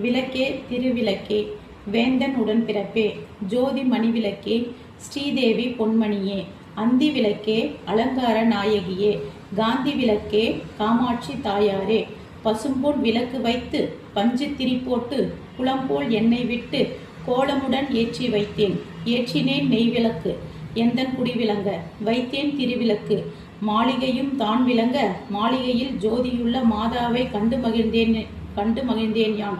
விளக்கே திருவிளக்கே வேந்தன் உடன்பிறப்பே ஜோதி மணிவிளக்கே ஸ்ரீதேவி பொன்மணியே அந்தி விளக்கே அலங்கார நாயகியே காந்தி விளக்கே காமாட்சி தாயாரே பசும்பொன் விளக்கு வைத்து பஞ்சு திரி போட்டு குளம்போல் எண்ணெய் விட்டு கோலமுடன் ஏற்றி வைத்தேன். ஏற்றினேன் நெய் விளக்கு எந்தன் குடி விளங்க வைத்தேன் திருவிளக்கு மாளிகையும் தான் விளங்க மாளிகையில் ஜோதியுள்ள மாதாவை கண்டு மகிழ்ந்தேன் யான்.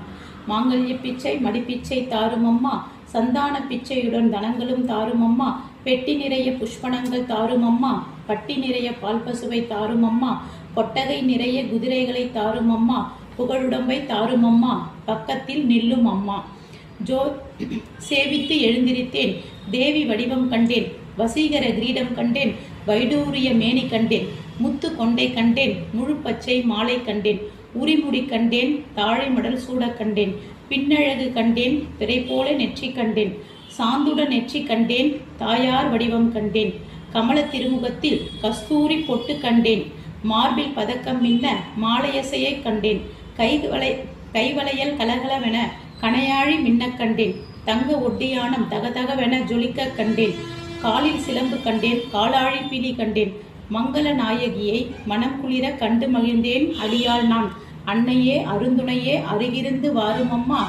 மாங்கல்ய பிச்சை மடிப்பிச்சை தாருமம்மா சந்தான பிச்சையுடன் தனங்களும் தாருமம்மா பெட்டி நிறைய புஷ்பணங்கள் தாருமம்மா பட்டி நிறைய பால் பசுவை தாருமம்மா கொட்டகை நிறைய குதிரைகளை தாருமம்மா புகழுடம்பை தாருமம்மா பக்கத்தில் நில்லும் அம்மா. சேவித்து எழுந்திருத்தேன் தேவி வடிவம் கண்டேன் வசீகர கிரீடம் கண்டேன் வைடூரிய மேனி கண்டேன் முத்து கொண்டை கண்டேன் முழு பச்சை மாலை கண்டேன் உரிமுடி கண்டேன் தாழை மடல் சூட கண்டேன் பின்னழகு கண்டேன் பிறை போல நெற்றி கண்டேன் சாந்துட நெற்றி கண்டேன் தாயார் வடிவம் கண்டேன் கமல திருமுகத்தில் கஸ்தூரி பொட்டு கண்டேன் மார்பில் பதக்கம் மின்ன மாலையசையை கண்டேன் கைவளையல் கலகலவென கணையாழி மின்ன கண்டேன் தங்க ஒட்டியானம் தகதகவென ஜொலிக்க கண்டேன் காலில் சிலம்பு கண்டேன் காலாழி பிலி கண்டேன் மங்கள நாயகியை மனம் குளிர கண்டு மகிழ்ந்தேன் அடியாள் நான். அன்னையே அருந்துணையே அருகிருந்து வாருமம்மா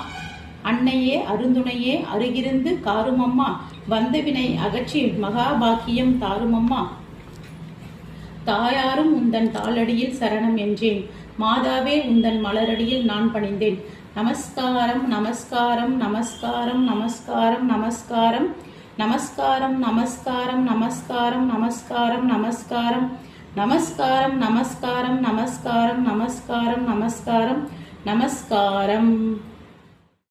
அன்னையே அருந்துணையே அருகிருந்து காருமம்மா வந்தவினை அகற்றி மகாபாக்கியம் தாருமம்மா. தாயாரும் உந்தன் தாளடியில் சரணம் என்றேன் மாதாவே உந்தன் மலரடியில் நான் பணிந்தேன். நமஸ்காரம் நமஸ்காரம் நமஸ்காரம் நமஸ்காரம் நமஸ்காரம் நமஸ்காரம் நமஸ்காரம் நமஸ்காரம் நமஸ்காரம் நமஸ்காரம் நமஸ்காரம் நமஸ்காரம் நமஸ்காரம் நமஸ்காரம் நமஸ்காரம் நமஸ்காரம்.